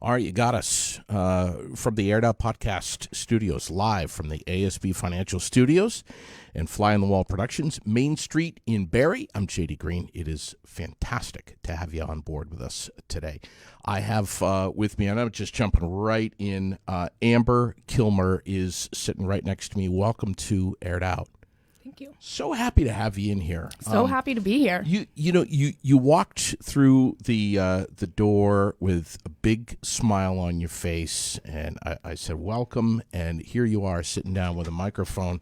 All right, you got us from the Aired Out Podcast Studios, live from the ASB Financial Studios and Fly on the Wall Productions, Main Street in Barrie. I'm J.D. Green. It is fantastic to have you on board with us today. I have with me, and I'm just jumping right in, Amber Killmer is sitting right next to me. Welcome to Aired Out. Thank you. So happy to have you in here. So happy to be here. You walked through the door with a big smile on your face, and I said welcome, and here you are sitting down with a microphone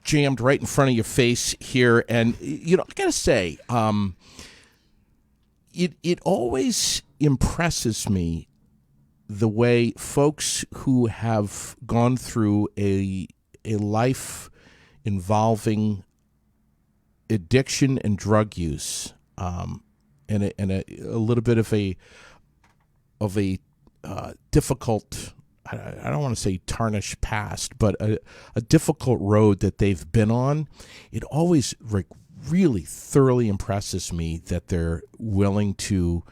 jammed right in front of your face here. And I gotta say, it always impresses me the way folks who have gone through a life involving addiction and drug use, and a little bit of a difficult, I don't want to say tarnished past, but a difficult road that they've been on. It always really thoroughly impresses me that they're willing to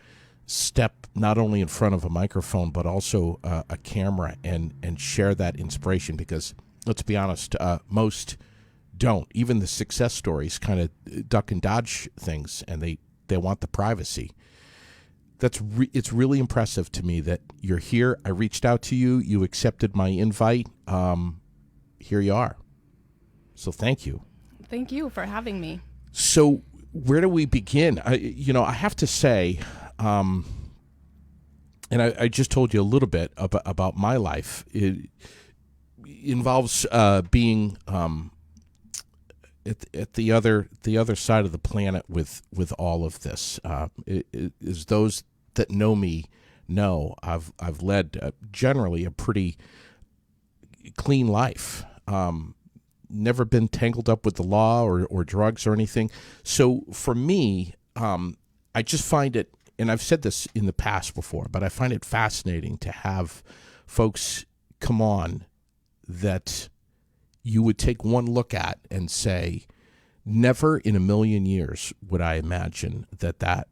step not only in front of a microphone but also a camera and share that inspiration, because let's be honest, most don't. Even the success stories kind of duck and dodge things, and they want the privacy. It's really impressive to me that you're here. I reached out to you. You accepted my invite. Here you are. So thank you. Thank you for having me. So where do we begin? I have to say, and I just told you a little bit about my life. It involves being at the other side of the planet with all of this. Is those that know me know I've led generally a pretty clean life. Never been tangled up with the law or drugs or anything. So for me, I just find it, and I've said this in the past before, but I find it fascinating to have folks come on that you would take one look at and say, never in a million years would I imagine that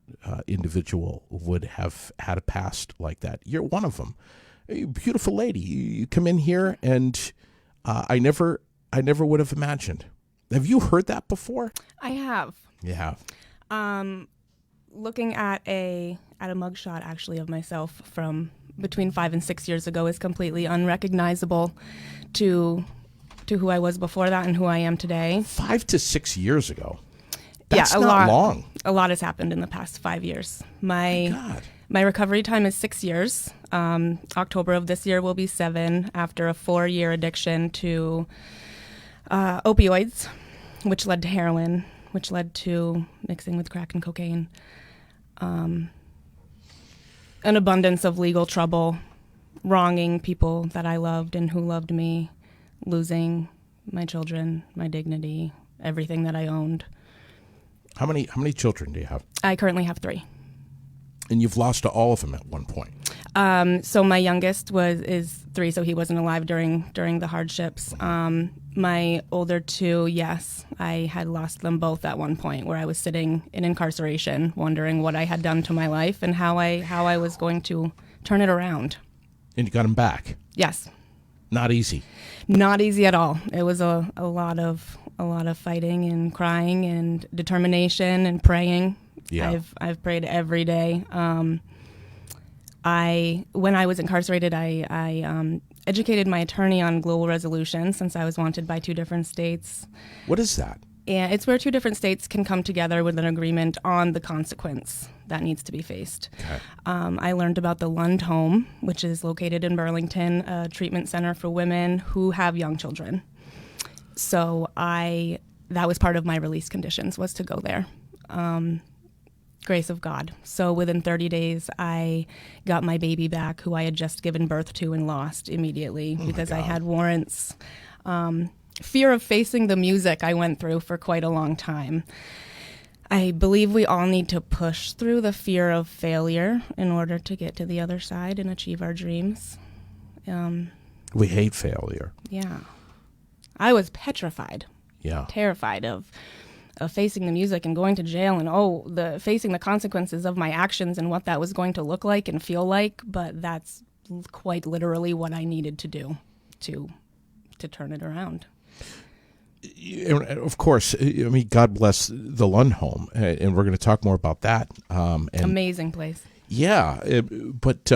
individual would have had a past like that. You're one of them. A beautiful lady. You come in here, and I never would have imagined. Have you heard that before? I have. You have. Looking at a mugshot actually of myself from between 5 and 6 years ago is completely unrecognizable to who I was before that and who I am today. 5 to 6 years ago. That's not not long. A lot has happened in the past 5 years. God. My recovery time is 6 years. October of this year will be 7 after a 4-year addiction to opioids, which led to heroin, which led to mixing with crack and cocaine. An abundance of legal trouble, wronging people that I loved and who loved me, losing my children, my dignity, everything that I owned. How many children do you have? I currently have 3. And you've lost to all of them at one point. So my youngest is 3, so he wasn't alive during the hardships. My older 2, yes, I had lost them both at one point, where I was sitting in incarceration, wondering what I had done to my life and how I was going to turn it around. And you got them back. Yes. Not easy. Not easy at all. It was a lot of fighting and crying and determination and praying. Yeah. I've prayed every day. When I was incarcerated, I educated my attorney on global resolution, since I was wanted by 2 different states. What is that? And it's where 2 different states can come together with an agreement on the consequence that needs to be faced. Okay. I learned about the Lund Home, which is located in Burlington, a treatment center for women who have young children. So that was part of my release conditions, was to go there. Grace of God. So within 30 days, I got my baby back, who I had just given birth to and lost immediately because I had warrants. Fear of facing the music I went through for quite a long time. I believe we all need to push through the fear of failure in order to get to the other side and achieve our dreams. We hate failure. Yeah. I was petrified. Yeah. Terrified of facing the music and going to jail and facing the consequences of my actions and what that was going to look like and feel like. But that's quite literally what I needed to do to turn it around. Of course, I mean, God bless the Lund home, and we're going to talk more about that. Amazing place. Yeah, but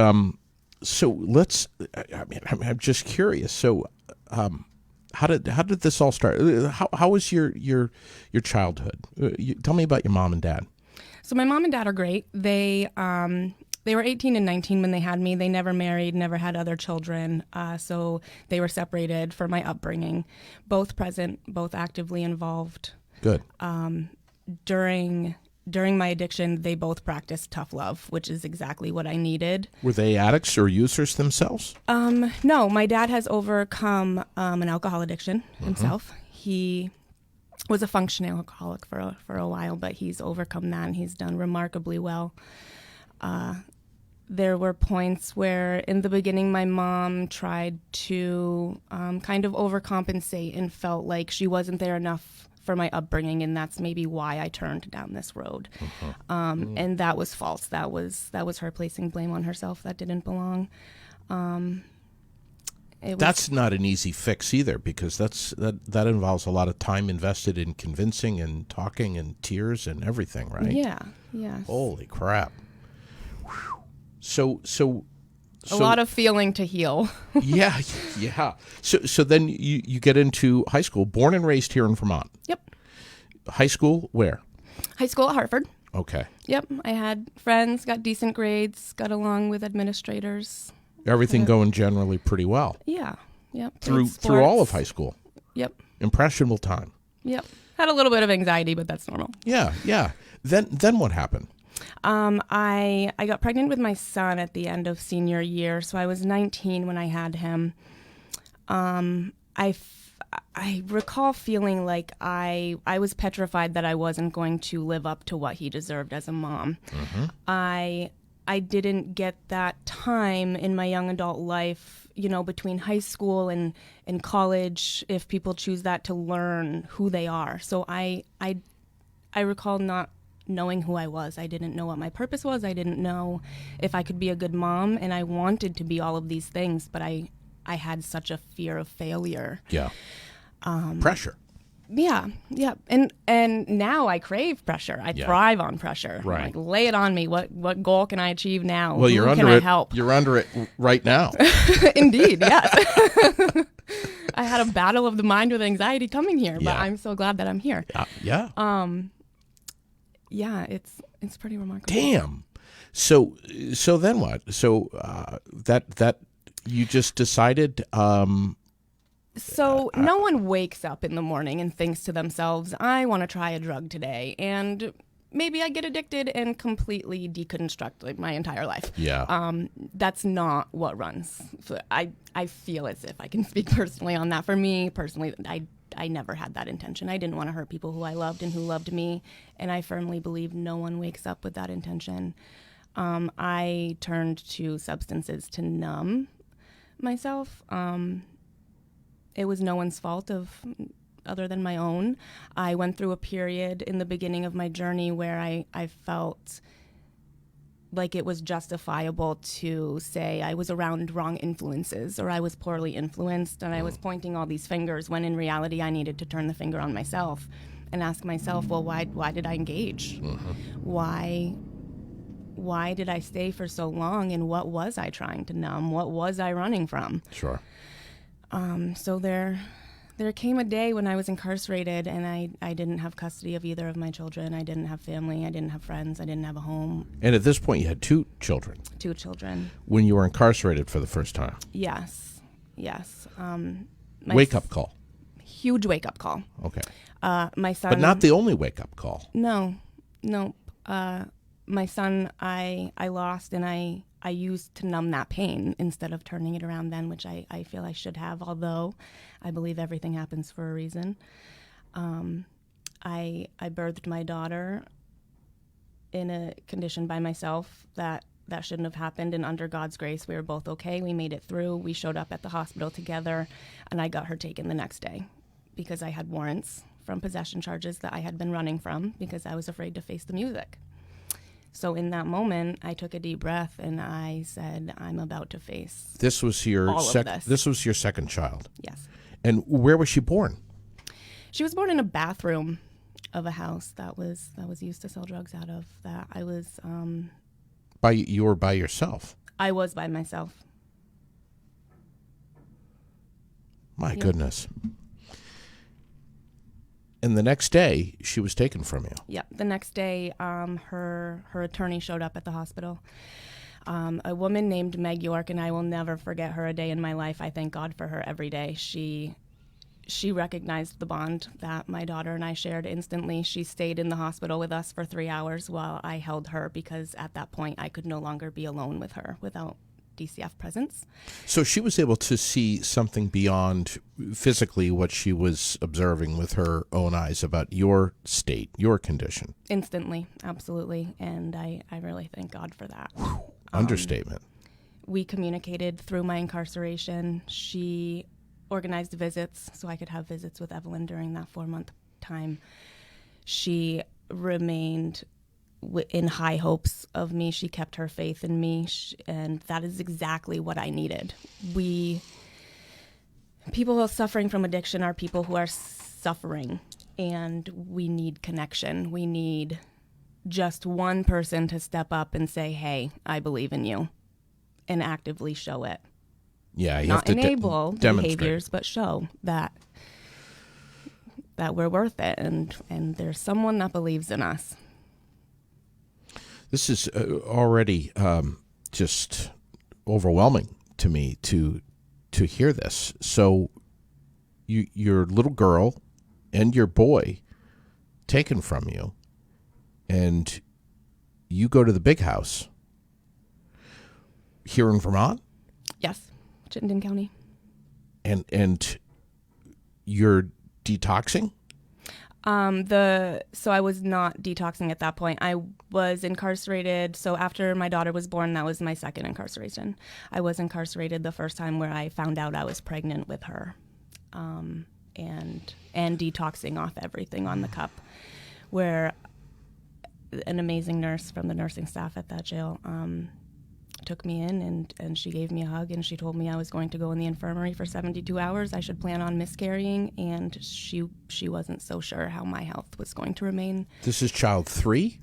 so let's. I mean, I'm just curious. So, how did this all start? How was your childhood? Tell me about your mom and dad. So my mom and dad are great. They were 18 and 19 when they had me. They never married, never had other children. So they were separated for my upbringing. Both present, both actively involved. Good. During my addiction, they both practiced tough love, which is exactly what I needed. Were they addicts or users themselves? No, my dad has overcome an alcohol addiction himself. He was a functioning alcoholic for a while, but he's overcome that, and he's done remarkably well. There were points where in the beginning my mom tried to kind of overcompensate and felt like she wasn't there enough for my upbringing, and that's maybe why I turned down this road. And that was false. That was her placing blame on herself. That didn't belong. That's not an easy fix either, because that involves a lot of time invested in convincing and talking and tears and everything, right? Yeah. Yes. Holy crap. Whew. So a lot of feeling to heal. yeah. So then you get into high school, born and raised here in Vermont. Yep. High school where? High school at Hartford. Okay. Yep. I had friends, got decent grades, got along with administrators. Everything going generally pretty well. Yeah. Yep. Through all of high school. Yep. Impressionable time. Yep. Had a little bit of anxiety, but that's normal. Yeah. Then what happened? I got pregnant with my son at the end of senior year, so I was 19 when I had him. I recall feeling like I was petrified that I wasn't going to live up to what he deserved as a mom. I didn't get that time in my young adult life, between high school and college, if people choose that, to learn who they are. So I recall not knowing who I was. I didn't know what my purpose was. I didn't know if I could be a good mom, and I wanted to be all of these things, but I had such a fear of failure. Yeah. Pressure. Yeah. And now I crave pressure. I thrive on pressure. Right. Like, lay it on me. What goal can I achieve now? Well, Who can I help? You're under it right now. Indeed, yes. I had a battle of the mind with anxiety coming here, but I'm so glad that I'm here. Yeah. Yeah, it's pretty remarkable. Damn. So then what? So that you just decided. So no one wakes up in the morning and thinks to themselves, I want to try a drug today, and maybe I get addicted and completely deconstruct my entire life. Yeah. That's not what runs. I feel as if I can speak personally on that. For me personally, I never had that intention. I didn't want to hurt people who I loved and who loved me, and I firmly believe no one wakes up with that intention. I turned to substances to numb myself. It was no one's fault other than my own. I went through a period in the beginning of my journey where I felt like it was justifiable to say I was around wrong influences, or I was poorly influenced, and I was pointing all these fingers, when in reality I needed to turn the finger on myself and ask myself, well, why did I engage? Why did I stay for so long, and what was I trying to numb? What was I running from? Sure. So there came a day when I was incarcerated, and I didn't have custody of either of my children. I didn't have family. I didn't have friends. I didn't have a home. And at this point, you had 2 children. 2 children. When you were incarcerated for the first time. Yes. Wake-up call. Huge wake-up call. Okay. My son. But not the only wake-up call. No. My son, I lost, and I used to numb that pain instead of turning it around then, which I feel I should have, although I believe everything happens for a reason. I birthed my daughter in a condition by myself that shouldn't have happened, and under God's grace, we were both okay. We made it through. We showed up at the hospital together, and I got her taken the next day because I had warrants from possession charges that I had been running from because I was afraid to face the music. So in that moment, I took a deep breath and I said, I'm about to face This was your all of this. This was your second child. Yes. And where was she born? She was born in a bathroom of a house that was used to sell drugs out of. That I was You were by yourself. I was by myself. My goodness. And the next day, she was taken from you. Yeah. The next day, her attorney showed up at the hospital. A woman named Meg York, and I will never forget her a day in my life. I thank God for her every day. She recognized the bond that my daughter and I shared instantly. She stayed in the hospital with us for 3 hours while I held her, because at that point I could no longer be alone with her without DCF presence. So she was able to see something beyond physically what she was observing with her own eyes about your state, your condition. Instantly, absolutely. And I really thank God for that. Understatement. We communicated through my incarceration. She organized visits so I could have visits with Evelyn during that 4-month time. She remained in high hopes of me. She kept her faith in me, and that is exactly what I needed. People who are suffering from addiction are people who are suffering, and we need connection. We need just one person to step up and say, hey, I believe in you, and actively show it. Yeah, you Not have to enable demonstrate behaviors, but show that we're worth it, and there's someone that believes in us. This is already just overwhelming to me to hear this. So, your little girl and your boy taken from you, and you go to the big house here in Vermont. Yes, Chittenden County. And you're detoxing? So I was not detoxing at that point. I was incarcerated. So after my daughter was born, that was my second incarceration. I was incarcerated the first time where I found out I was pregnant with her, and detoxing off everything on the cup, where an amazing nurse from the nursing staff at that jail took me in, and she gave me a hug, and she told me I was going to go in the infirmary for 72 hours. I should plan on miscarrying, and she wasn't so sure how my health was going to remain. This is child 3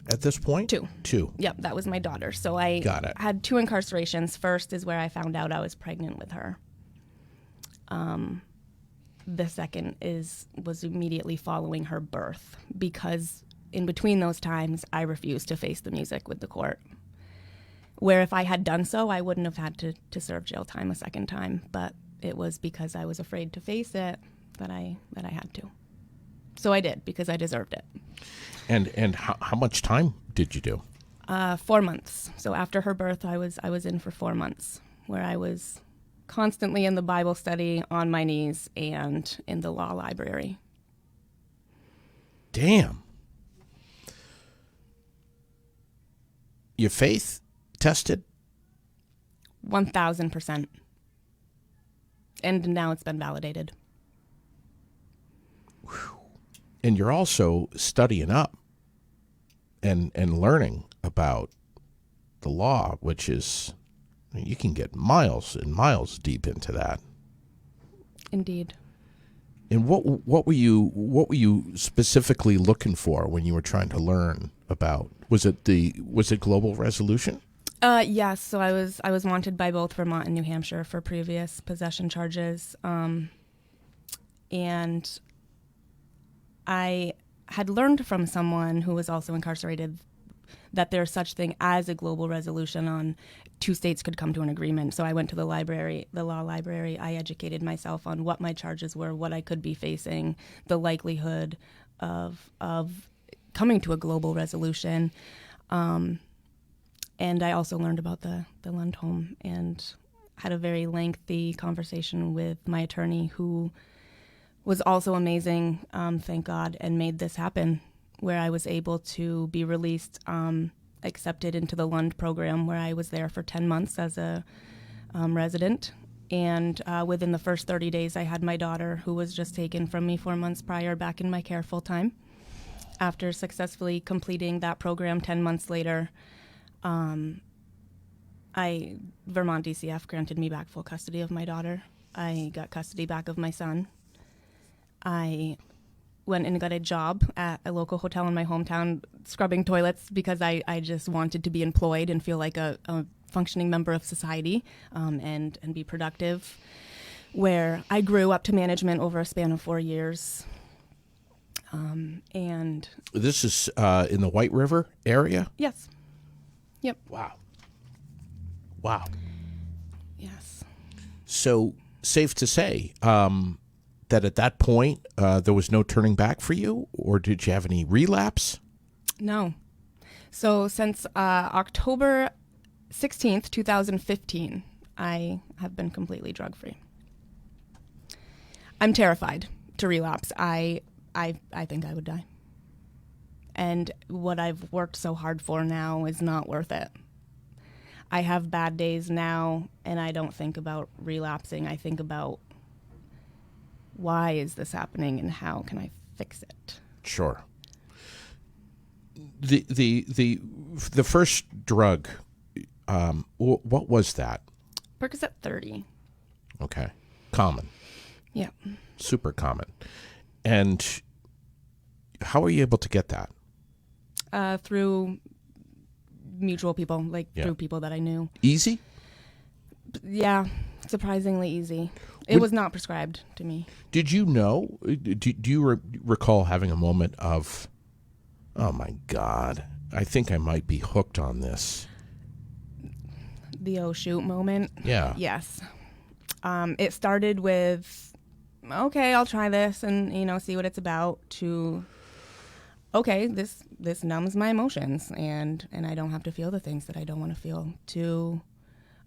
at this point? 2. Yep, that was my daughter. So I had 2 incarcerations. First is where I found out I was pregnant with her. The second was immediately following her birth, because in between those times, I refused to face the music with the court. Where if I had done so, I wouldn't have had to serve jail time a second time. But it was because I was afraid to face it that I had to. So I did, because I deserved it. And how much time did you do? 4 months. So after her birth, I was in for 4 months, where I was constantly in the Bible study, on my knees, and in the law library. Damn. Your faith tested? 1,000%. And now it's been validated. Whew. And you're also studying up and learning about the law, which is, you can get miles and miles deep into that. Indeed. And what were you specifically looking for when you were trying to learn about? Was it global resolution? Yes. So I was wanted by both Vermont and New Hampshire for previous possession charges, and I had learned from someone who was also incarcerated that there's such thing as a global resolution on 2 states could come to an agreement. So I went to the law library. I educated myself on what my charges were, what I could be facing, the likelihood of coming to a global resolution. And I also learned about the Lund home, and had a very lengthy conversation with my attorney, who was also amazing, thank God, and made this happen, where I was able to be released, accepted into the Lund program, where I was there for 10 months as a resident. And within the first 30 days, I had my daughter, who was just taken from me 4 months prior, back in my care full time. After successfully completing that program 10 months later, Vermont DCF granted me back full custody of my daughter. I got custody back of my son. I went and got a job at a local hotel in my hometown scrubbing toilets because I just wanted to be employed and feel like a functioning member of society, and be productive, where I grew up to management over a span of 4 years. And this is in the White River area? yes. Yep. Wow. Yes. So safe to say that at that point there was no turning back for you, or did you have any relapse? No. So since October 16th, 2015, I have been completely drug-free. I'm terrified to relapse. I think I would die. And what I've worked so hard for now is not worth it. I have bad days now, and I don't think about relapsing. I think about, why is this happening and how can I fix it? Sure. The first drug, what was that? Percocet 30. Okay. Common. Yeah. Super common. And how are you able to get that? Through mutual people, through people that I knew. Easy? Yeah, surprisingly easy. It was not prescribed to me. Did you know? Do you recall having a moment of, oh my God, I think I might be hooked on this? The oh shoot moment? Yeah. Yes. It started with, okay, I'll try this and, see what it's about, to, okay, this numbs my emotions and I don't have to feel the things that I don't want to feel, to,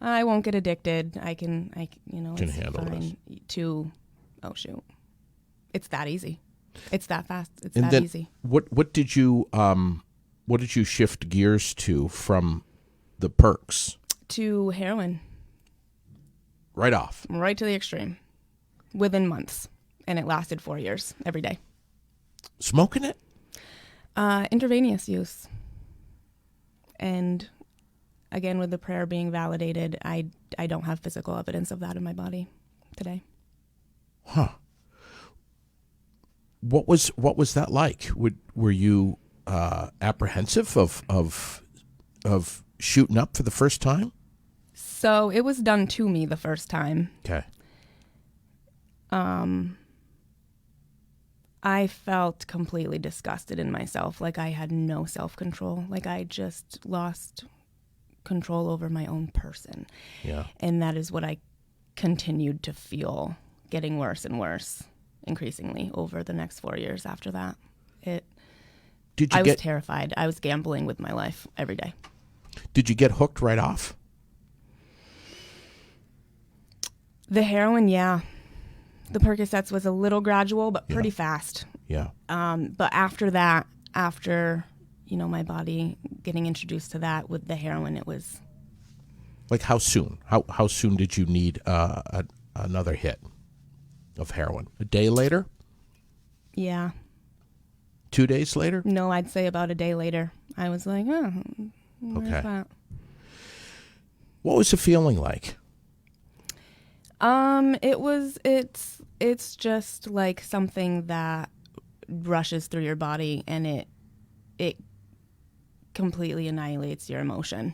I won't get addicted. I can Can handle fine, this. To, oh shoot. It's that easy. It's that fast. It's And that then easy. What did you shift gears to from the perks? To heroin. Right off. Right to the extreme. Within months. And it lasted 4 years, every day. Smoking it? Intravenous use. And again, with the prayer being validated, I don't have physical evidence of that in my body today. Huh. What was that like? Were you apprehensive of shooting up for the first time? So it was done to me the first time. Okay. I felt completely disgusted in myself, like I had no self-control, like I just lost control over my own person. Yeah. And that is what I continued to feel, getting worse and worse, increasingly over the next 4 years after that. I was terrified. I was gambling with my life every day. Did you get hooked right off? The heroin, yeah. The Percocets was a little gradual, but pretty fast. Yeah. But after that, my body getting introduced to that with the heroin, it was... Like how soon? How soon did you need another hit of heroin? A day later? Yeah. 2 days later? No, I'd say about a day later. I was like, oh, where's that? What was the feeling like? It's just like something that rushes through your body and it completely annihilates your emotion.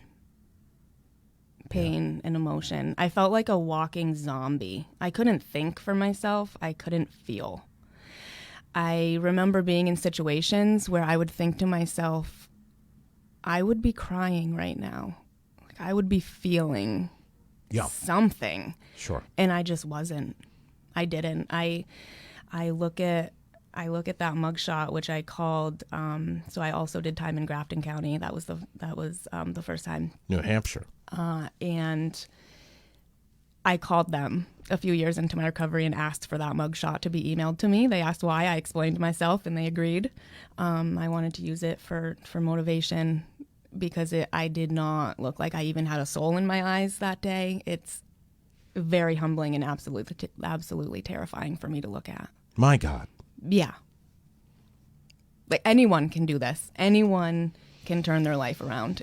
Pain and emotion. I felt like a walking zombie. I couldn't think for myself. I couldn't feel. I remember being in situations where I would think to myself, I would be crying right now. Like I would be feeling something. Sure. And I just wasn't. I didn't. I look at that mugshot, which I called. So I also did time in Grafton County. That was the first time. New Hampshire. And I called them a few years into my recovery and asked for that mugshot to be emailed to me. They asked why. I explained myself, and they agreed. I wanted to use it for motivation because I did not look like I even had a soul in my eyes that day. It's very humbling and absolutely terrifying for me to look at. My God. Yeah. Like, anyone can do this. Anyone can turn their life around.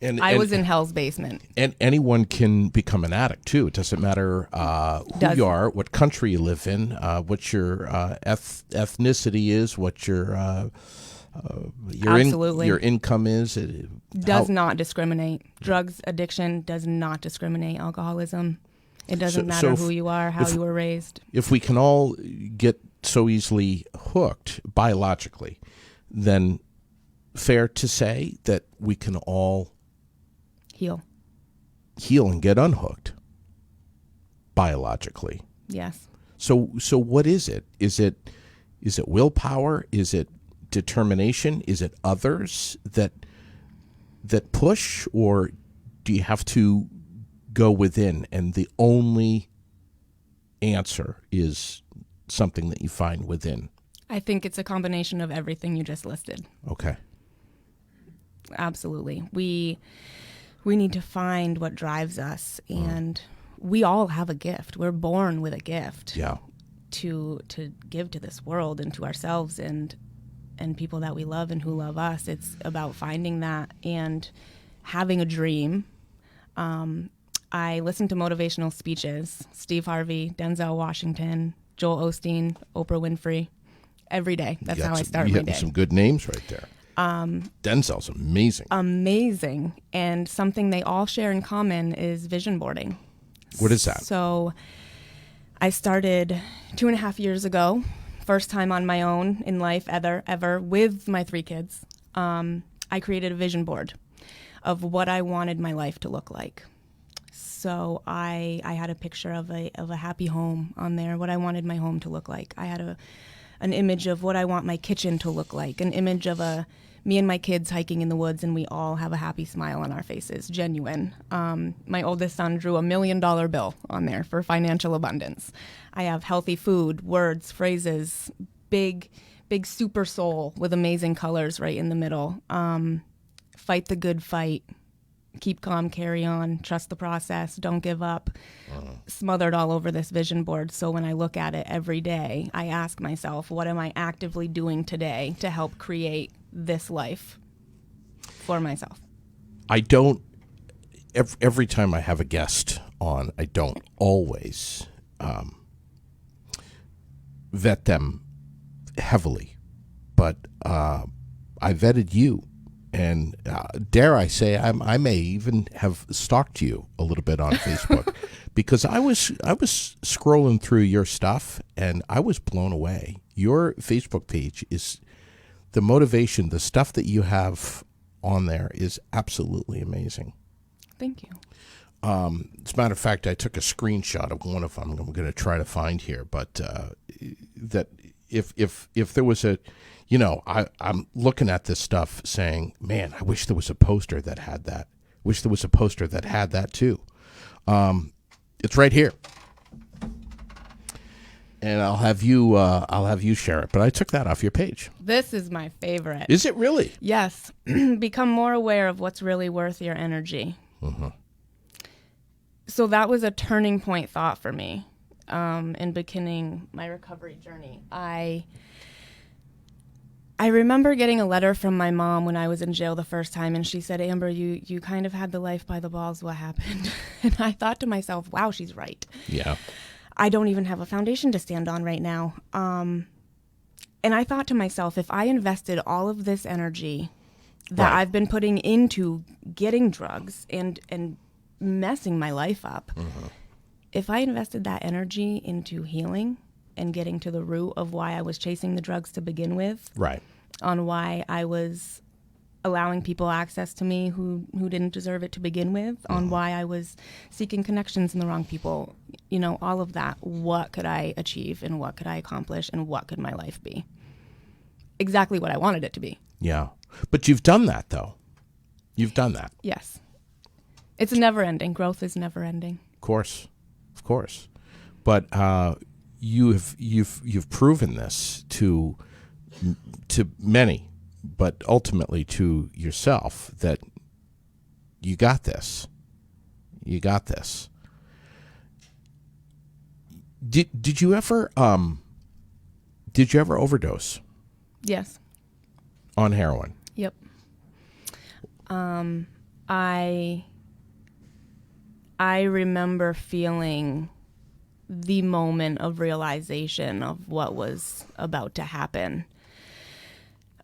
I was in hell's basement. And anyone can become an addict, too. It doesn't matter who you are, what country you live in, what your ethnicity is, what your income is. Does not discriminate. Drugs addiction does not discriminate. Alcoholism. It doesn't matter who you are, how you were raised. If we can all get so easily hooked biologically, then fair to say that we can all heal and get unhooked biologically. Yes. So what is it? Is it willpower? Is it determination? Is it others that push, or do you have to go within, and the only answer is something that you find within? I think it's a combination of everything you just listed. Okay. Absolutely. We need to find what drives us, and we all have a gift. We're born with a gift. Yeah. To give to this world and to ourselves and people that we love and who love us. It's about finding that and having a dream. I listen to motivational speeches, Steve Harvey, Denzel Washington, Joel Osteen, Oprah Winfrey, every day. That's how I start my day. Some good names right there. Denzel's amazing. Amazing. And something they all share in common is vision boarding. What is that? So I started 2.5 years ago, first time on my own in life ever with my 3 kids. I created a vision board of what I wanted my life to look like. So I had a picture of a happy home on there, what I wanted my home to look like. I had an image of what I want my kitchen to look like, an image of me and my kids hiking in the woods, and we all have a happy smile on our faces, genuine. My oldest son drew $1 million bill on there for financial abundance. I have healthy food, words, phrases, big super soul with amazing colors right in the middle. Fight the good fight. Keep calm, carry on, trust the process, don't give up. Smothered all over this vision board. So when I look at it every day, I ask myself, what am I actively doing today to help create this life for myself? I don't, every time I have a guest on, I don't always vet them heavily, but I vetted you. And dare I say, I may even have stalked you a little bit on Facebook because I was scrolling through your stuff and I was blown away. Your Facebook page is the motivation, the stuff that you have on there is absolutely amazing. Thank you. As a matter of fact, I took a screenshot of one of them. I'm going to try to find here, but that if there was a, you know, I'm looking at this stuff saying, man, I wish there was a poster that had that. Wish there was a poster that had that too. It's right here, and I'll have you share it. But I took that off your page. This is my favorite. Is it really? Yes. Become more aware of what's really worth your energy. Mm-hmm. So that was a turning point thought for me in beginning my recovery journey. I remember getting a letter from my mom when I was in jail the first time, and she said, Amber, you kind of had the life by the balls. What happened? And I thought to myself, wow, she's right. Yeah. I don't even have a foundation to stand on right now. And I thought to myself, if I invested all of this energy that I've been putting into getting drugs and messing my life up, if I invested that energy into healing and getting to the root of why I was chasing the drugs to begin with, on why I was allowing people access to me who didn't deserve it to begin with, on why I was seeking connections in the wrong people, you know, all of that, what could I achieve and what could I accomplish and what could my life be? Exactly what I wanted it to be. Yeah. But you've done that, though. You've done that. Yes. It's never ending. Growth is never ending. Of course. But you've proven this to many, but ultimately to yourself, that you got this. You got this. Did you ever overdose? Yes. On heroin. Yep. I remember feeling the moment of realization of what was about to happen.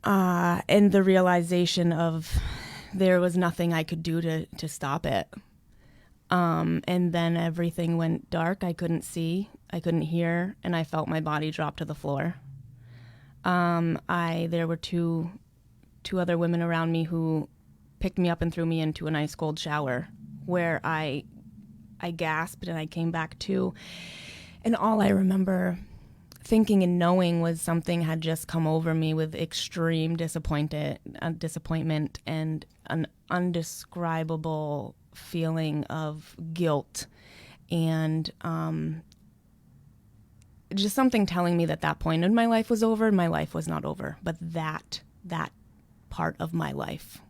And the realization of there was nothing I could do to stop it. And then everything went dark. I couldn't see, I couldn't hear, and I felt my body drop to the floor. There were two other women around me who picked me up and threw me into an ice cold shower where I gasped and I came back to. And all I remember thinking and knowing was something had just come over me with extreme disappointment and an undescribable feeling of guilt and just something telling me that point in my life was over. My life was not over, but that part of my life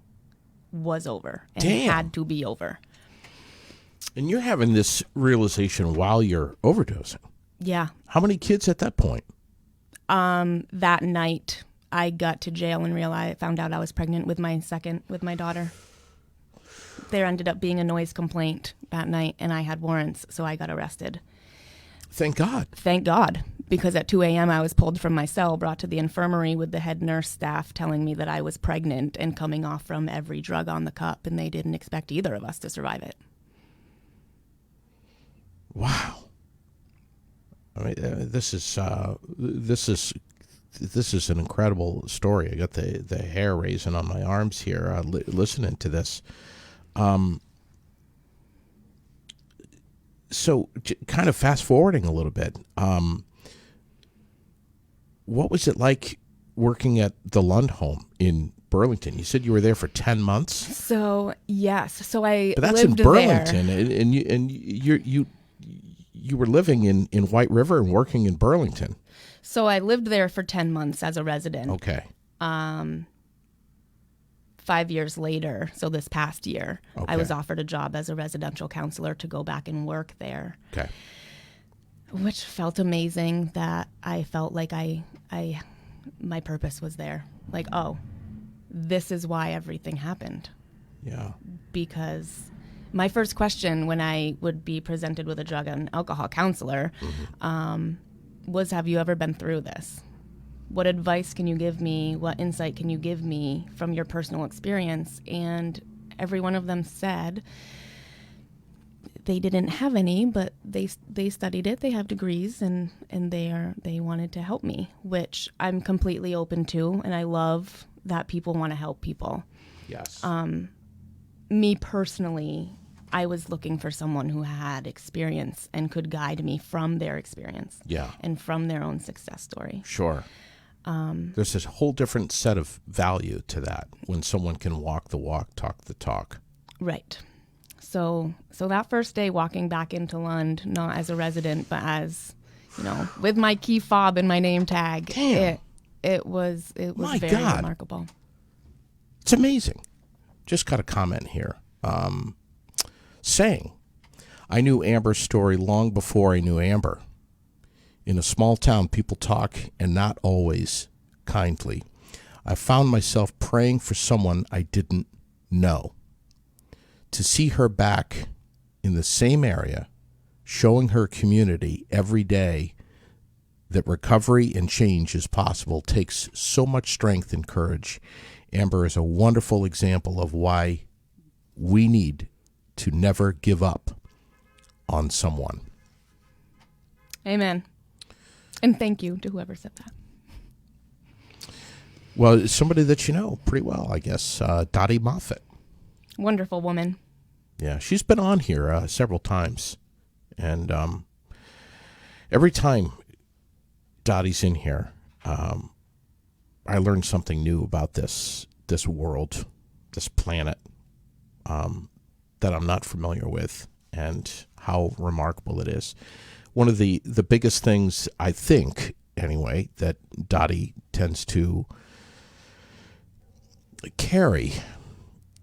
was over and had to be over. And you're having this realization while you're overdosing. Yeah. How many kids at that point? That night I got to jail and found out I was pregnant with my daughter. There ended up being a noise complaint that night and I had warrants, so I got arrested. Thank God. Thank God. Because at 2 a.m. I was pulled from my cell, brought to the infirmary with the head nurse staff telling me that I was pregnant and coming off from every drug on the cup, and they didn't expect either of us to survive it. Wow. I mean, this is an incredible story. I got the hair raising on my arms here listening to this. So kind of fast forwarding a little bit, what was it like working at the Lund home in Burlington? You said you were there for 10 months. So yes, so I. But that's lived in Burlington, there. and you were living in White River and working in Burlington. So I lived there for 10 months as a resident. Okay. 5 years later, so this past year, okay. I was offered a job as a residential counselor to go back and work there. Okay. Which felt amazing, that I felt like my purpose was there. Like, oh, this is why everything happened. Yeah. Because my first question when I would be presented with a drug and alcohol counselor was, have you ever been through this? What advice can you give me? What insight can you give me from your personal experience? And every one of them said they didn't have any, but they studied it. They have degrees, and they wanted to help me, which I'm completely open to, and I love that people want to help people. Yes. Me personally, I was looking for someone who had experience and could guide me from their experience. Yeah. And from their own success story. Sure. There's this whole different set of value to that when someone can walk the walk, talk the talk. Right. So that first day walking back into Lund, not as a resident, but as, with my key fob and my name tag, Damn. it was My very God. remarkable. It's amazing. Just got a comment here saying, I knew Amber's story long before I knew Amber. In a small town, people talk, and not always kindly. I found myself praying for someone I didn't know. To see her back in the same area, showing her community every day that recovery and change is possible, takes so much strength and courage. Amber is a wonderful example of why we need to never give up on someone. Amen. And thank you to whoever said that. Well, it's somebody that you know pretty well, I guess, Dottie Moffatt. Wonderful woman. Yeah, she's been on here several times. And every time Dottie's in here, I learned something new about this world, this planet, that I'm not familiar with, and how remarkable it is. One of the biggest things, I think, anyway, that Dottie tends to carry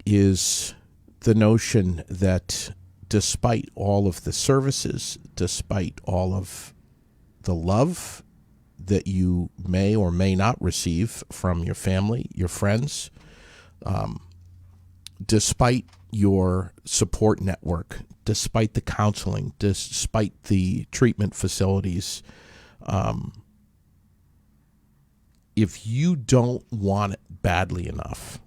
is the notion that despite all of the services, despite all of the love that you may or may not receive from your family, your friends, despite your support network, despite the counseling, despite the treatment facilities, if you don't want it badly enough,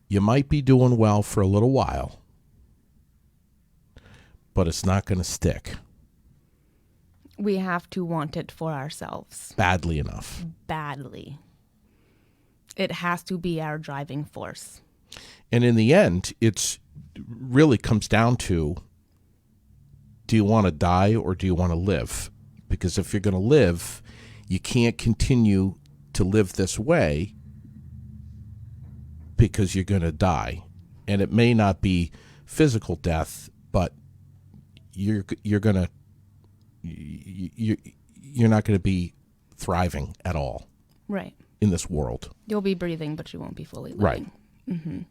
you might be doing well for a little while, but it's not going to stick. We have to want it for ourselves. Badly enough. Badly. It has to be our driving force. And in the end, it's really comes down to, do you want to die or do you want to live? Because if you're going to live, you can't continue to live this way because you're going to die. And it may not be physical death, but you're going to you're not going to be thriving at all. Right. In this world. You'll be breathing, but you won't be fully living. Right. Mm-hmm.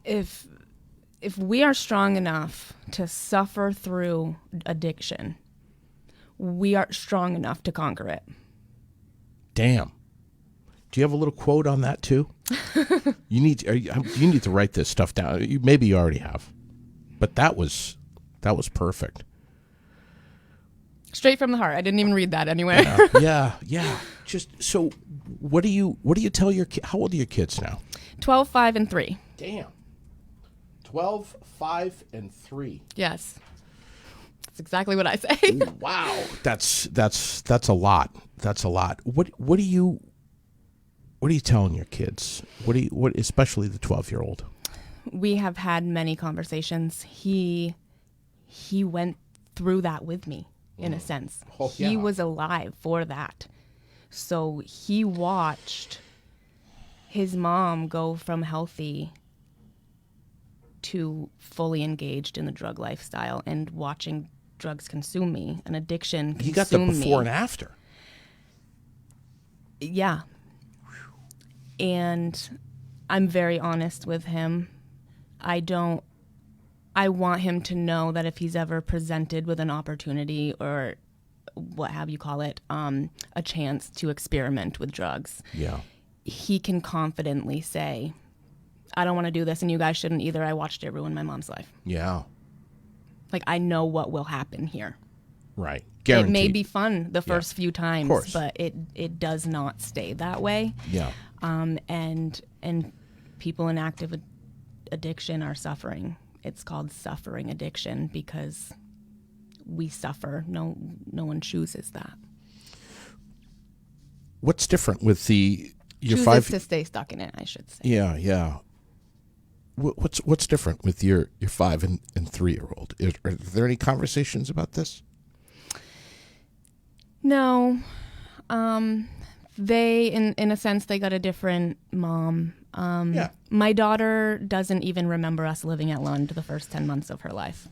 If we are strong enough to suffer through addiction, we are strong enough to conquer it. Damn. Do you have a little quote on that too? You need to write this stuff down. Maybe you already have, but that was perfect. Straight from the heart. I didn't even read that anywhere. Yeah. Just so, what do you tell your kids? How old are your kids now? 12, 5, and 3. Damn. 12, 5, and 3. Yes. That's exactly what I say. Ooh, wow. That's a lot. That's a lot. What are you telling your kids? What especially the 12-year-old? We have had many conversations. He went through that with me, in a sense. Oh, yeah. He was alive for that. So he watched his mom go from healthy to fully engaged in the drug lifestyle and watching drugs consume me, an addiction consume me. You got the before and after. Yeah. And I'm very honest with him. I want him to know that if he's ever presented with an opportunity or what have you call it, a chance to experiment with drugs, yeah, he can confidently say, I don't want to do this and you guys shouldn't either. I watched it ruin my mom's life. Yeah. Like, I know what will happen here. Right. Guaranteed. It may be fun the first few times, course. but it does not stay that way. Yeah. And people in active addiction are suffering. It's called suffering addiction because we suffer. No one chooses that. What's different with your chooses 5 to stay stuck in it, I should say. Yeah. What's different with your 5 and 3-year-old? Are there any conversations about this? No. They, in a sense, they got a different mom. Yeah. My daughter doesn't even remember us living at Lund the first 10 months of her life.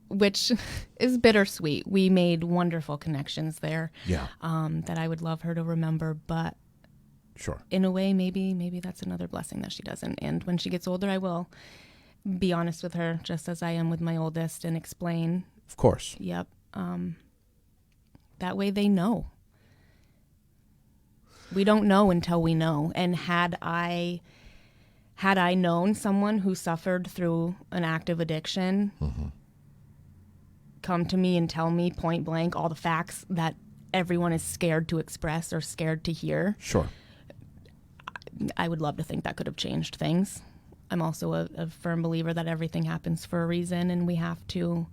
Which is bittersweet. We made wonderful connections there. Yeah. That I would love her to remember, but sure. In a way, maybe that's another blessing that she doesn't. And when she gets older, I will be honest with her, just as I am with my oldest, and explain. Of course. Yep. That way they know. We don't know until we know. And had I known someone who suffered through an active addiction, mm-hmm. come to me and tell me point blank all the facts that everyone is scared to express or scared to hear. Sure. I would love to think that could have changed things. I'm also a firm believer that everything happens for a reason, and we have to,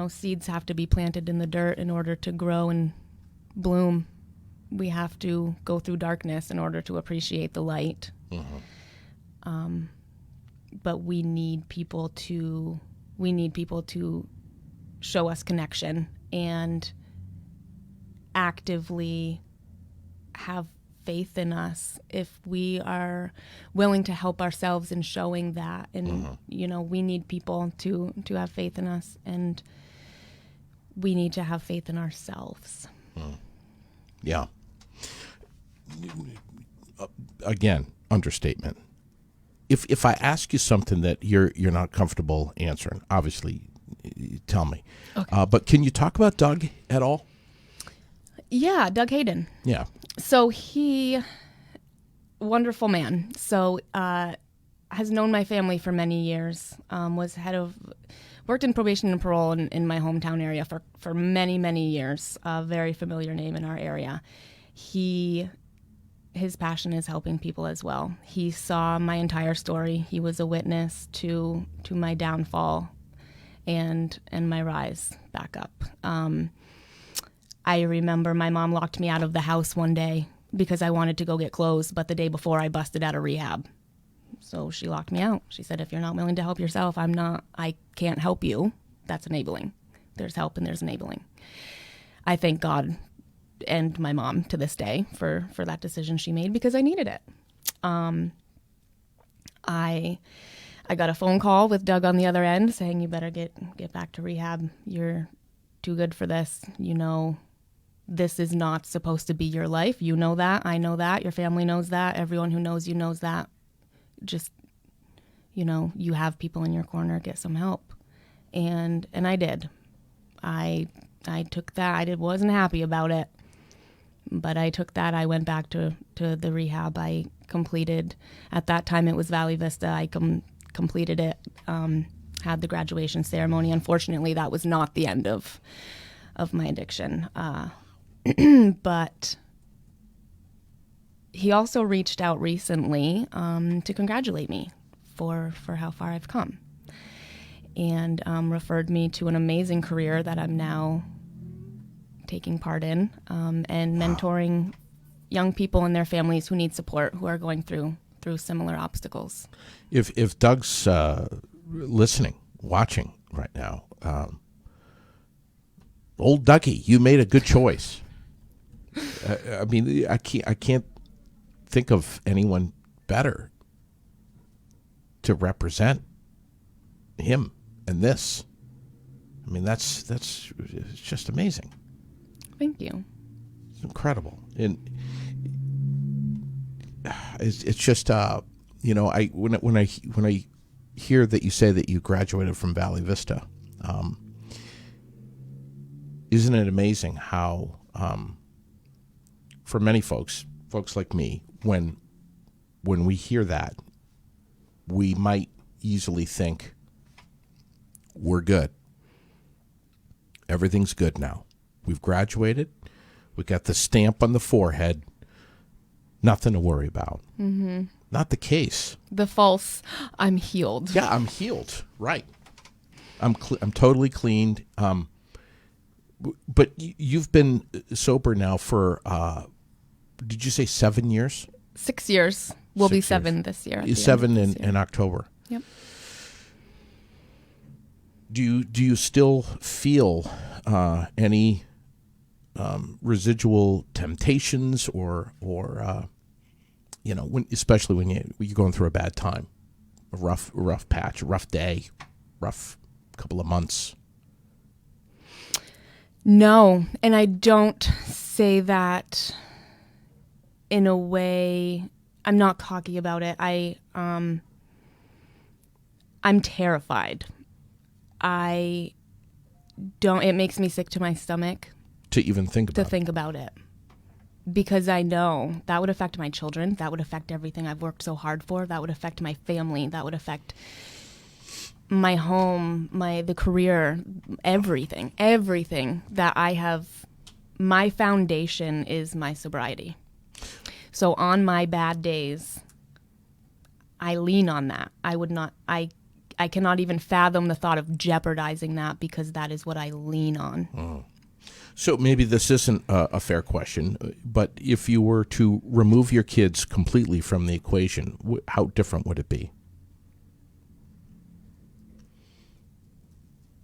seeds have to be planted in the dirt in order to grow and bloom. We have to go through darkness in order to appreciate the light. Mm-hmm. But we need people to show us connection and actively have faith in us if we are willing to help ourselves in showing that. And, mm-hmm. We need people to have faith in us, and we need to have faith in ourselves. Mm. Yeah. Again, understatement. If I ask you something that you're not comfortable answering, obviously tell me. Okay. But can you talk about Doug at all? Yeah, Doug Hayden. Yeah. So wonderful man. So has known my family for many years. Worked in probation and parole in my hometown area for many, many years. A very familiar name in our area. His passion is helping people as well. He saw my entire story. He was a witness to my downfall and my rise back up. I remember my mom locked me out of the house one day because I wanted to go get clothes, but the day before I busted out of rehab. So she locked me out. She said, if you're not willing to help yourself, I can't help you. That's enabling. There's help and there's enabling. I thank God and my mom to this day for that decision she made because I needed it. I got a phone call with Doug on the other end saying, you better get back to rehab. You're too good for this. You know, this is not supposed to be your life. You know that. I know that. Your family knows that. Everyone who knows you knows that. Just, you have people in your corner. Get some help. And I did. I took that. I wasn't happy about it. But I took that. I went back to the rehab. I completed, at that time it was Valley Vista. I completed it, had the graduation ceremony. Unfortunately, that was not the end of my addiction. But he also reached out recently to congratulate me for how far I've come. And referred me to an amazing career that I'm now taking part in, and mentoring young people and their families who need support, who are going through similar obstacles. If Doug's listening, watching right now, old Dougie, you made a good choice. I mean, I can't think of anyone better to represent him and this. I mean, that's it's just amazing. Thank you. It's incredible, and it's just when I hear that you say that you graduated from Valley Vista, isn't it amazing how for many folks like me, when we hear that, we might easily think we're good. Everything's good now. We've graduated. We got the stamp on the forehead. Nothing to worry about. Mm-hmm. Not the case. The false, I'm healed. Yeah, I'm healed. Right. I'm totally cleaned. But you've been sober now for, did you say 7 years? 6 years. We'll be 7 this year. 7 in October. Yep. Do you still feel any residual temptations or especially when you're going through a bad time, a rough patch, a rough day, rough couple of months? No, and I don't say that in a way. I'm not cocky about it. I'm terrified. It makes me sick to my stomach to even think about it. Because I know that would affect my children. That would affect everything I've worked so hard for. That would affect my family. That would affect my home, the career, everything that I have. My foundation is my sobriety. So on my bad days, I lean on that. I cannot even fathom the thought of jeopardizing that because that is what I lean on. Oh. So maybe this isn't a fair question, but if you were to remove your kids completely from the equation, how different would it be?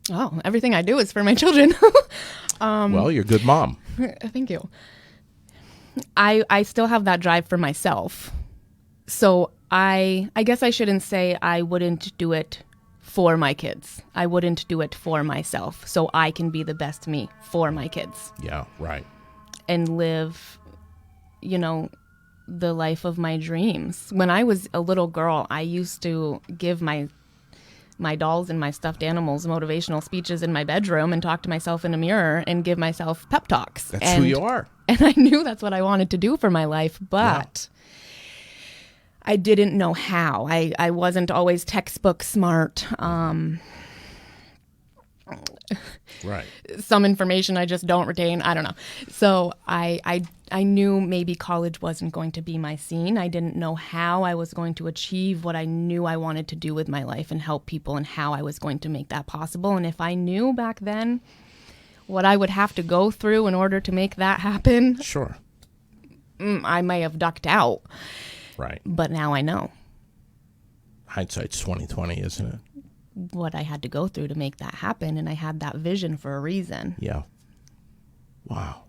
Oh, everything I do is for my children. Well, you're a good mom. Thank you. I still have that drive for myself. So I guess I shouldn't say I wouldn't do it for my kids. I wouldn't do it for myself so I can be the best me for my kids. Yeah, right. And live, the life of my dreams. When I was a little girl, I used to give my my dolls and my stuffed animals motivational speeches in my bedroom and talk to myself in a mirror and give myself pep talks. That's who you are. And I knew that's what I wanted to do for my life, but I didn't know how. I wasn't always textbook smart. Right. Some information I just don't retain. I don't know. So I knew maybe college wasn't going to be my scene. I didn't know how I was going to achieve what I knew I wanted to do with my life and help people, and how I was going to make that possible. And if I knew back then what I would have to go through in order to make that happen, sure, I may have ducked out. Right. But now I know. Hindsight's 20/20, isn't it? What I had to go through to make that happen, and I had that vision for a reason. Yeah. Wow.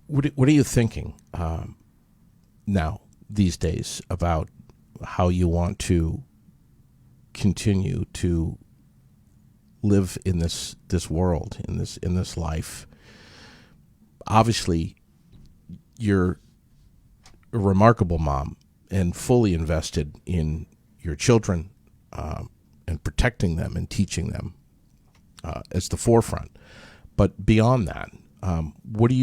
What are you thinking now these days about how you want to continue to live in this world, in this life? Obviously, you're a remarkable mom and fully invested in your children, and protecting them and teaching them as the forefront. But beyond that, what's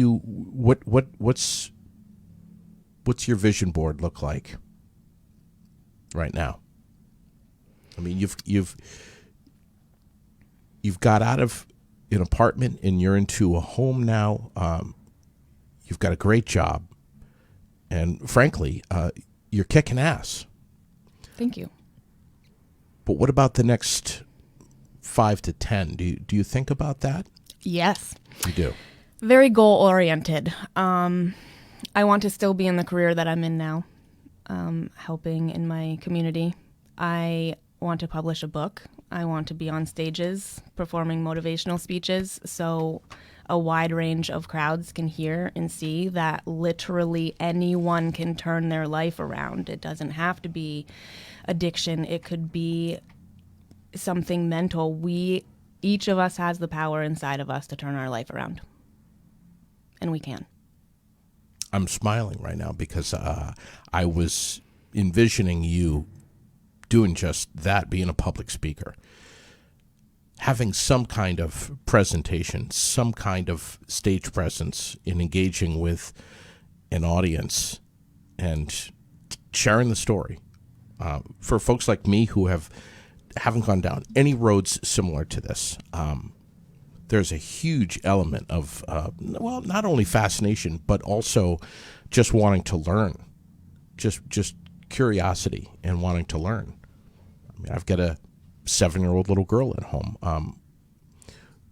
your vision board look like right now? I mean, you've got out of an apartment and you're into a home now. You've got a great job, and frankly, you're kicking ass. Thank you. But what about the next 5 to 10? Do you think about that? Yes. You do. Very goal-oriented. I want to still be in the career that I'm in now, helping in my community. I want to publish a book. I want to be on stages performing motivational speeches so a wide range of crowds can hear and see that literally anyone can turn their life around. It doesn't have to be addiction. It could be something mental. Each of us has the power inside of us to turn our life around. And we can. I'm smiling right now because I was envisioning you doing just that, being a public speaker. Having some kind of presentation, some kind of stage presence in engaging with an audience and sharing the story. For folks like me who haven't gone down any roads similar to this, there's a huge element of, not only fascination, but also just wanting to learn, just curiosity and wanting to learn. I mean, I've got a 7-year-old little girl at home.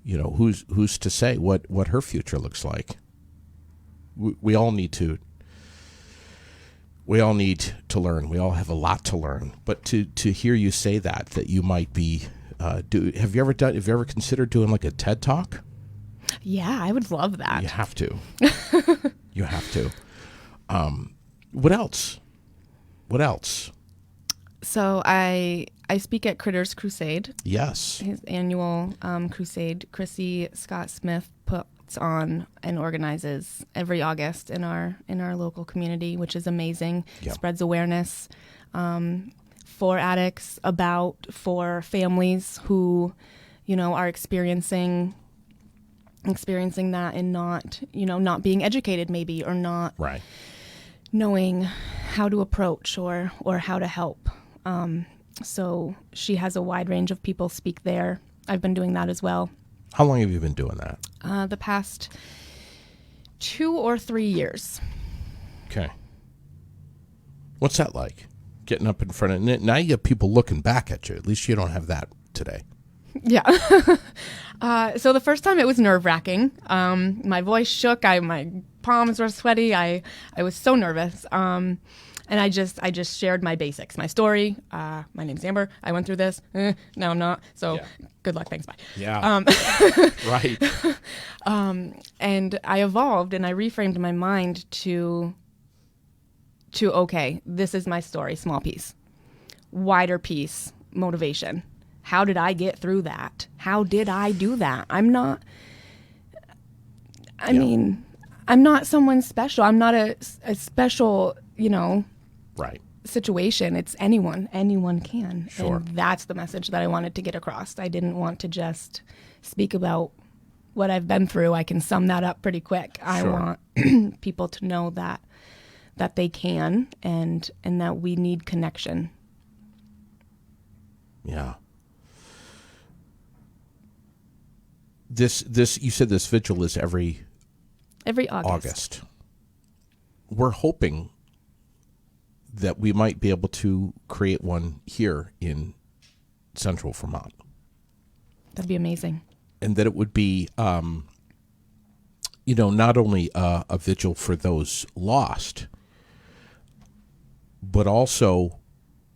Who's to say what her future looks like? We all need to. We all need to learn. We all have a lot to learn. But to hear you say that you might be, have you ever considered doing like a TED Talk? Yeah, I would love that. You have to. You have to. What else? So I speak at Critters Crusade. Yes. His annual crusade. Chrissy Scott Smith puts on and organizes every August in our local community, which is amazing. Yeah. Spreads awareness for addicts, for families who, are experiencing that and not being educated maybe, or not right. knowing how to approach or how to help. So she has a wide range of people speak there. I've been doing that as well. How long have you been doing that? The past 2 or 3 years. Okay. What's that like? Getting up in front of... Now you have people looking back at you. At least you don't have that today. Yeah. So the first time it was nerve-wracking. My voice shook. My palms were sweaty. I was so nervous. And I just shared my basics, my story. My name's Amber. I went through this. No, I'm not. So good luck. Thanks. Bye. Yeah. Right. And I evolved and I reframed my mind to okay, this is my story, small piece, wider piece, motivation. How did I get through that? How did I do that? I'm not someone special. I'm not a special, right. situation. It's anyone can. Sure. And that's the message that I wanted to get across. I didn't want to just speak about what I've been through. I can sum that up pretty quick. I want people to know that they can, and that we need connection. Yeah. This you said this vigil is every August. We're hoping that we might be able to create one here in Central Vermont. That'd be amazing. And that it would be, not only a vigil for those lost, but also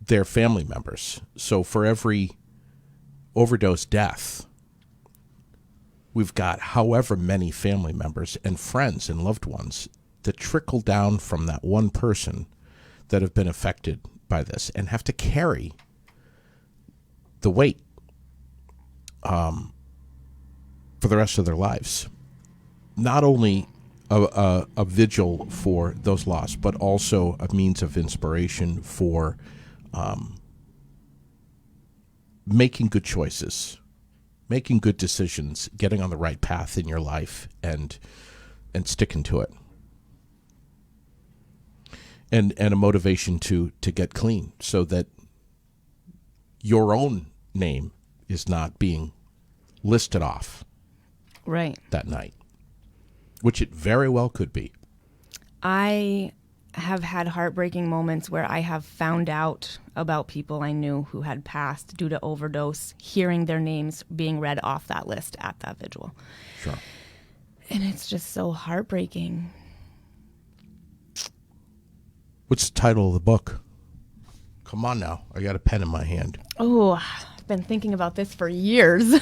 their family members. So for every overdose death, we've got however many family members and friends and loved ones that trickle down from that one person that have been affected by this and have to carry the weight for the rest of their lives. Not only a vigil for those lost, but also a means of inspiration for making good choices, making good decisions, getting on the right path in your life, and sticking to it. And a motivation to get clean so that your own name is not being listed off that night, which it very well could be. I have had heartbreaking moments where I have found out about people I knew who had passed due to overdose, hearing their names being read off that list at that vigil. Sure. And it's just so heartbreaking. What's the title of the book? Come on now. I got a pen in my hand. Oh, I've been thinking about this for years.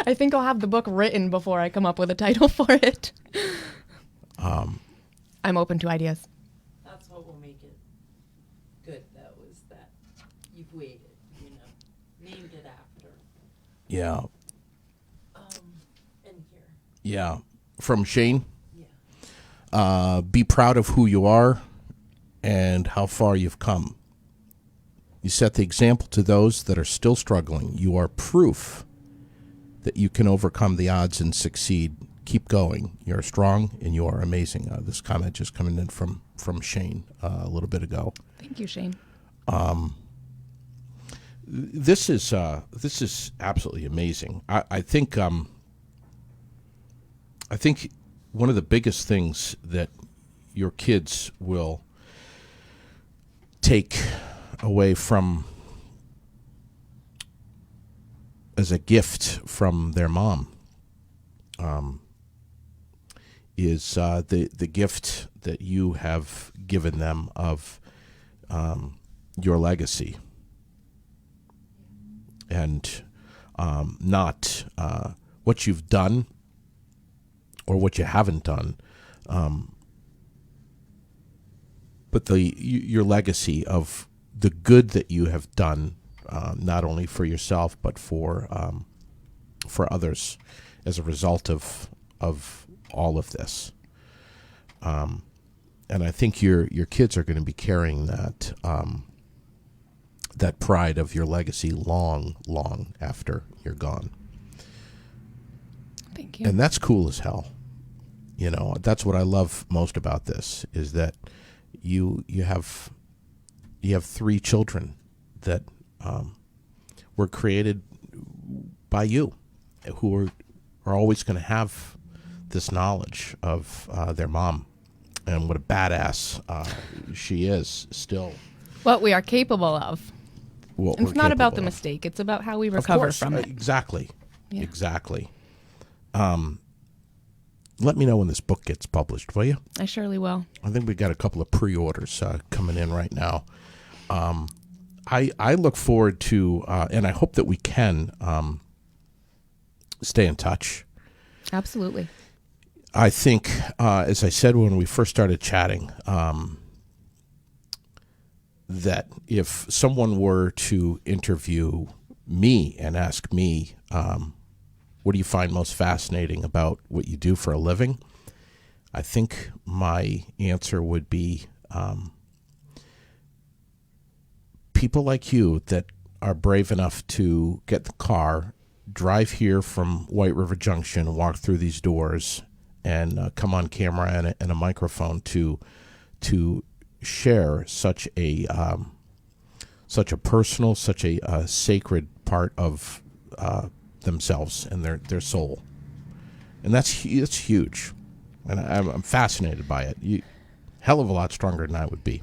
I think I'll have the book written before I come up with a title for it. I'm open to ideas. That's what will make it good, though, is that you've waited, named it after. Yeah. And here. Yeah. From Shane? Yeah. Be proud of who you are and how far you've come. You set the example to those that are still struggling. You are proof that you can overcome the odds and succeed. Keep going. You're strong and you are amazing. This comment just coming in from Shane a little bit ago. Thank you, Shane. This is absolutely amazing. I think one of the biggest things that your kids will take away from as a gift from their mom is the gift that you have given them of your legacy, and not what you've done or what you haven't done, but your legacy of the good that you have done, not only for yourself but for others as a result of all of this. And I think your kids are going to be carrying that that pride of your legacy long, long after you're gone. Thank you. And that's cool as hell. That's what I love most about this, is that you have 3 children that were created by you, who are always going to have this knowledge of their mom and what a badass she is still. What we are capable of. It's not about the of. mistake. It's about how we recover from it. Exactly. Yeah. Exactly. Let me know when this book gets published, will you? I surely will. I think we got a couple of pre-orders coming in right now. I look forward to, and I hope that we can stay in touch. Absolutely. I think, as I said when we first started chatting, that if someone were to interview me and ask me, what do you find most fascinating about what you do for a living? I think my answer would be people like you that are brave enough to get the car, drive here from White River Junction, walk through these doors, and come on camera and a microphone to share such a personal, such a sacred part of themselves and their soul, and that's huge, and I'm fascinated by it. Hell of a lot stronger than I would be.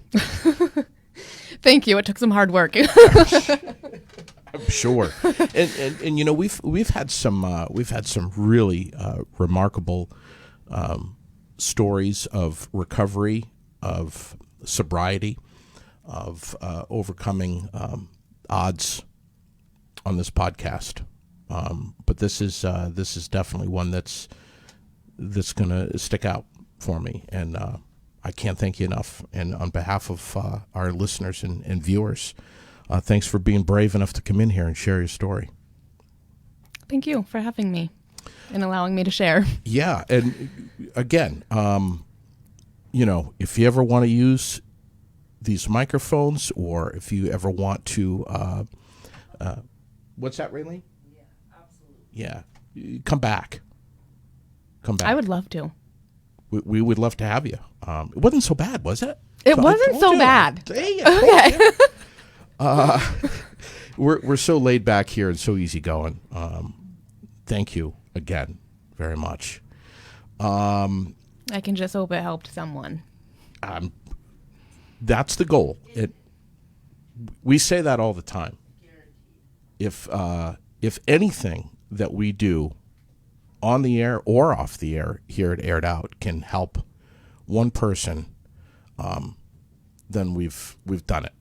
Thank you. It took some hard work. I'm sure, and you know we've had some really remarkable stories of recovery, of sobriety, of overcoming odds on this podcast. But this is definitely one that's going to stick out for me, and I can't thank you enough. And on behalf of our listeners and viewers, thanks for being brave enough to come in here and share your story. Thank you for having me and allowing me to share. Yeah, and again, you know, if you ever want to use these microphones, or if you ever want to, what's that, Raylene? Yeah, absolutely. Yeah, come back. I would love to. We would love to have you. It wasn't so bad, was it? It wasn't so bad. Hey, Okay. We're so laid back here and so easygoing. Thank you again very much. I can just hope it helped someone. That's the goal. We say that all the time. If anything that we do on the air or off the air here at Aired Out can help one person, then we've done it.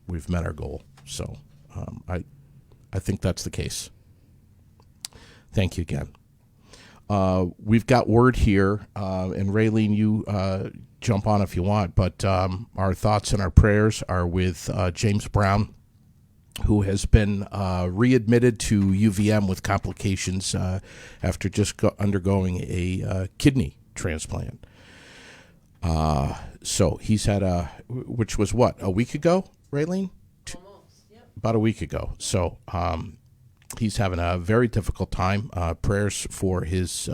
We've met our goal. So I think that's the case. Thank you again. We've got word here, and Raylene, you jump on if you want, but our thoughts and our prayers are with James Brown, who has been readmitted to UVM with complications after just undergoing a kidney transplant. So he's had which was what, a week ago, Raylene? Almost, yep. About a week ago. So he's having a very difficult time. Prayers for his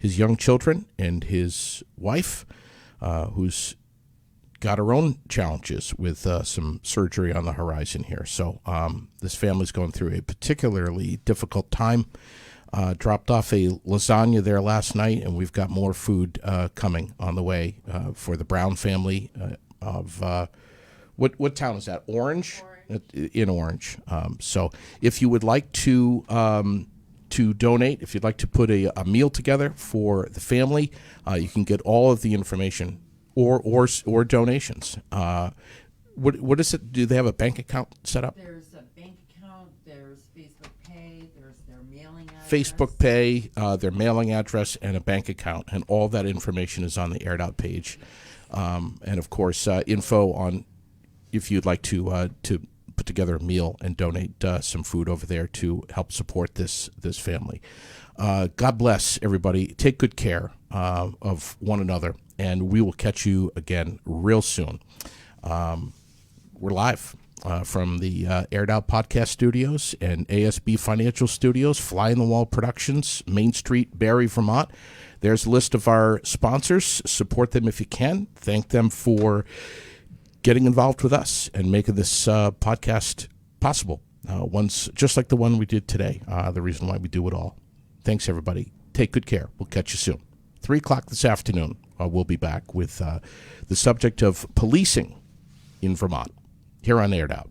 young children and his wife, who's got her own challenges with some surgery on the horizon here. So this family's going through a particularly difficult time. Dropped off a lasagna there last night, and we've got more food coming on the way for the Brown family of what town is that? Orange? In Orange. So if you would like to donate, if you'd like to put a meal together for the family, you can get all of the information or donations. What is it? Do they have a bank account set up? There's a bank account, there's Facebook Pay, there's their mailing address. Facebook Pay, their mailing address, and a bank account, and all that information is on the Aired Out page. And of course, info on if you'd like to put together a meal and donate some food over there to help support this family. God bless everybody. Take good care of one another, and we will catch you again real soon. We're live from the Aired Out Podcast Studios and ASB Financial Studios, Fly in the Wall Productions, Main Street, Barrie, Vermont. There's a list of our sponsors. Support them if you can. Thank them for getting involved with us and making this podcast possible. Ones just like the one we did today, the reason why we do it all. Thanks, everybody. Take good care. We'll catch you soon. 3 o'clock this afternoon, we'll be back with the subject of policing in Vermont here on Aired Out.